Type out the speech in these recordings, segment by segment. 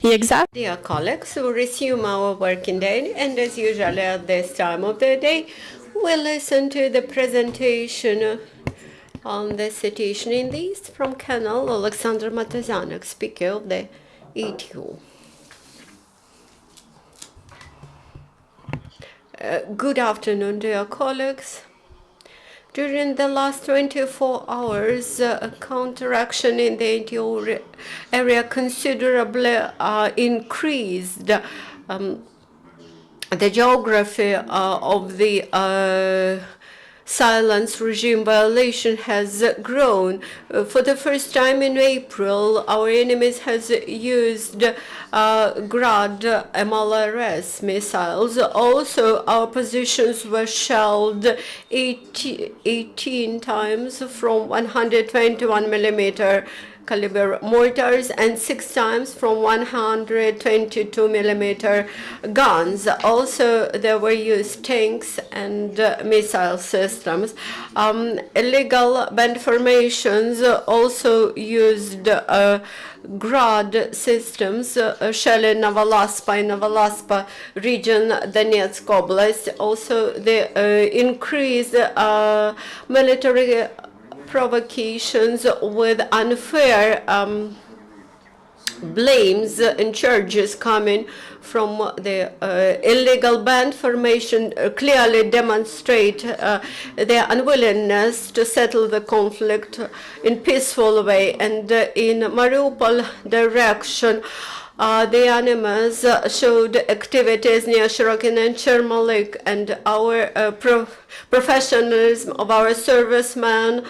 Dear colleagues, we resume our working day, and as usual at this time of the day, we'll listen to the presentation on the situation in the East from Colonel Oleksandr Motuzyanyk, Speaker of the ETU. Good afternoon, dear colleagues. During the last 24 hours, counteraction in the ETU area considerably increased. The geography of the silence regime violation has grown. For the first time in April, our enemies has used Grad MLRS missiles. Also, our positions were shelled 18 times from 121 millimeter caliber mortars and 6 times from 122 millimeter guns. Also, there were used tanks and missile systems. Illegal band formations also used Grad systems, shelling Novolaspa in Novolaspa region, Donetsk Oblast. Also, the increased military provocations with unfair blames and charges coming from the illegal band formation clearly demonstrate their unwillingness to settle the conflict in peaceful way. And in Mariupol direction, the animals showed activities near Shirokin and Chermalik, and our professionalism of our servicemen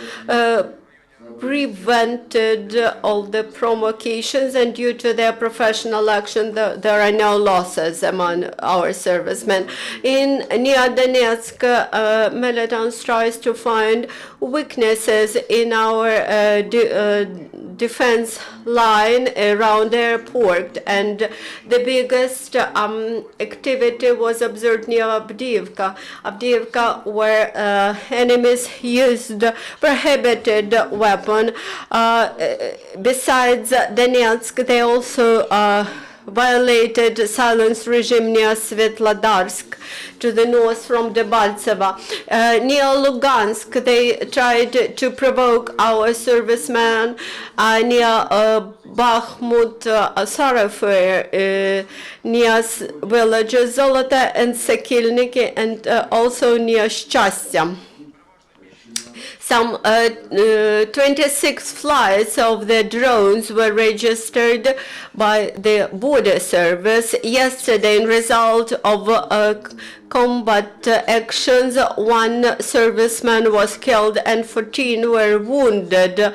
prevented all the provocations, and due to their professional action, there are no losses among our servicemen. In near Donetsk, militants tries to find weaknesses in our defense line around the airport, and the biggest activity was observed near Avdiivka, where enemies used prohibited weapons. Besides Donetsk, they also violated silence regime near Svetlodarsk to the north from Debaltseva. Near Lugansk, they tried to provoke our servicemen near Bakhmut, Sarafir, near villages Zolota and Sekilniki, and also near Shchastya. Some 26 flights of the drones were registered by the border service yesterday. In result of combat actions, 1 serviceman was killed and 14 were wounded.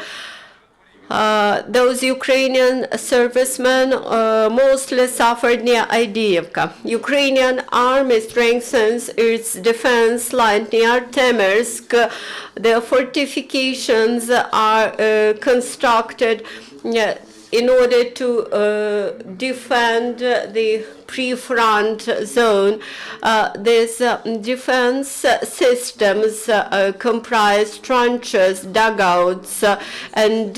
Those Ukrainian servicemen mostly suffered near Avdiivka. Ukrainian army strengthens its defense line near Temersk. The fortifications are constructed in order to defend the pre-front zone. These defense systems comprise trenches, dugouts, and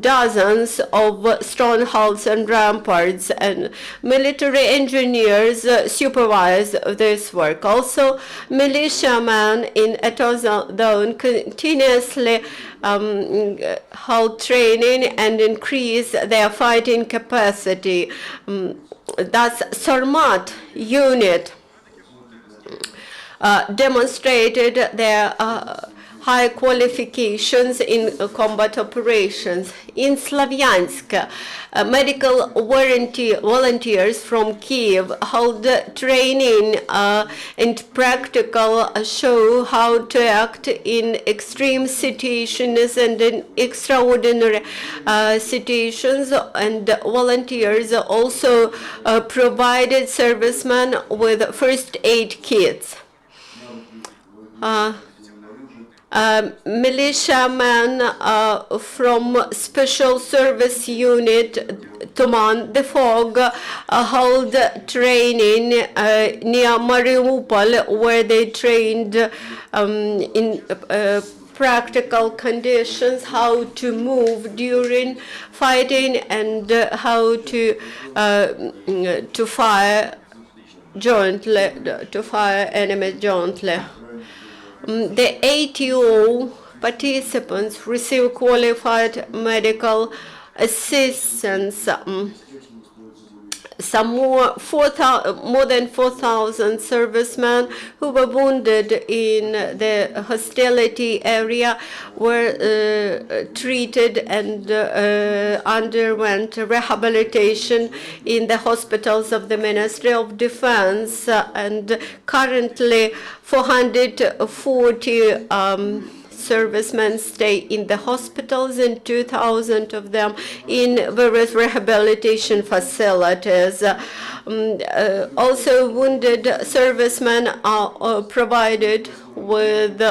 dozens of strongholds and ramparts, and military engineers supervise this work. Also, militiamen in Atozone continuously hold training and increase their fighting capacity. Thus, Sarmat unit demonstrated their high qualifications in combat operations. In Slavyansk, medical volunteers from Kiev hold training and practical show how to act in extreme situations and in extraordinary situations, and volunteers also provided servicemen with first aid kits. Militiamen from Special Service Unit Tuman, the Fog, hold training near Mariupol, where they trained in practical conditions, how to move during fighting, and how to fire jointly, to fire enemy jointly. The ATO participants receive qualified medical assistance. Some more than 4,000 servicemen who were wounded in the hostility area were treated and underwent rehabilitation in the hospitals of the Ministry of Defense, and currently 440 servicemen stay in the hospitals, and 2,000 of them in various rehabilitation facilities. Also, wounded servicemen are provided with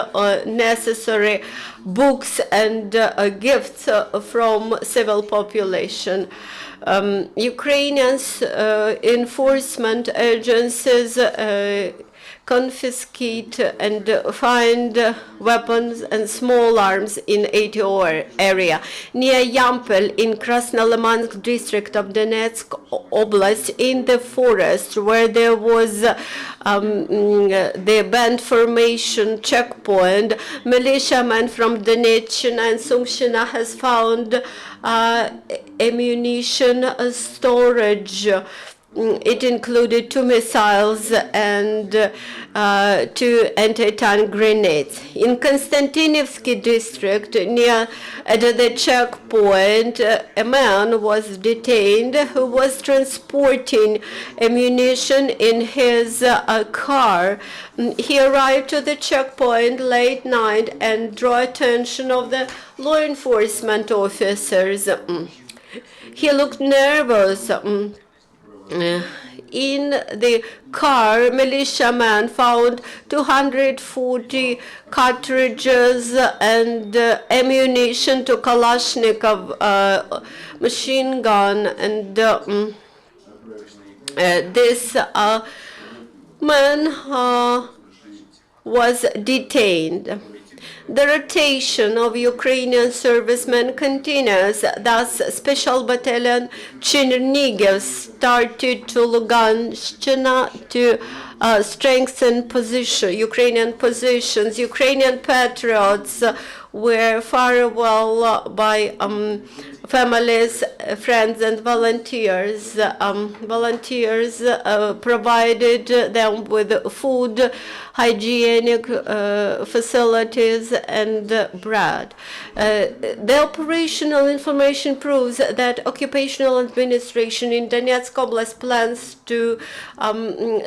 necessary books and gifts from civil population. Ukrainians enforcement agencies confiscate and find weapons and small arms in ATO area. Near Yampel in Krasnolimansk district of Donetsk Oblast, in the forest where there was the band formation checkpoint, militiamen from Donetskina and Sumshina has found ammunition storage. It included 2 missiles and 2 anti-tank grenades. In Konstantinovsky district, near the checkpoint, a man was detained who was transporting ammunition in his car. He arrived to the checkpoint late night and drew attention of the law enforcement officers. He looked nervous. In the car, militiamen found 240 cartridges and ammunition to Kalashnikov machine gun, and this man was detained. The rotation of Ukrainian servicemen continues. Thus, Special Battalion Chernihiv started to Luganshchina to strengthen Ukrainian positions. Ukrainian patriots were farewell by families, friends, and volunteers. Volunteers provided them with food, hygienic facilities, and bread. The operational information proves that occupational administration in Donetsk Oblast plans to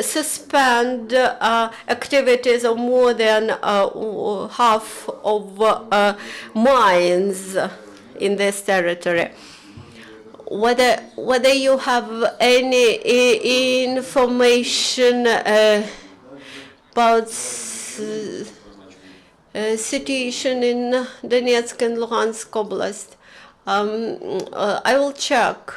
suspend activities of more than half of mines in this territory. Whether you have any information about situation in Donetsk and Luhansk Oblast, I will check.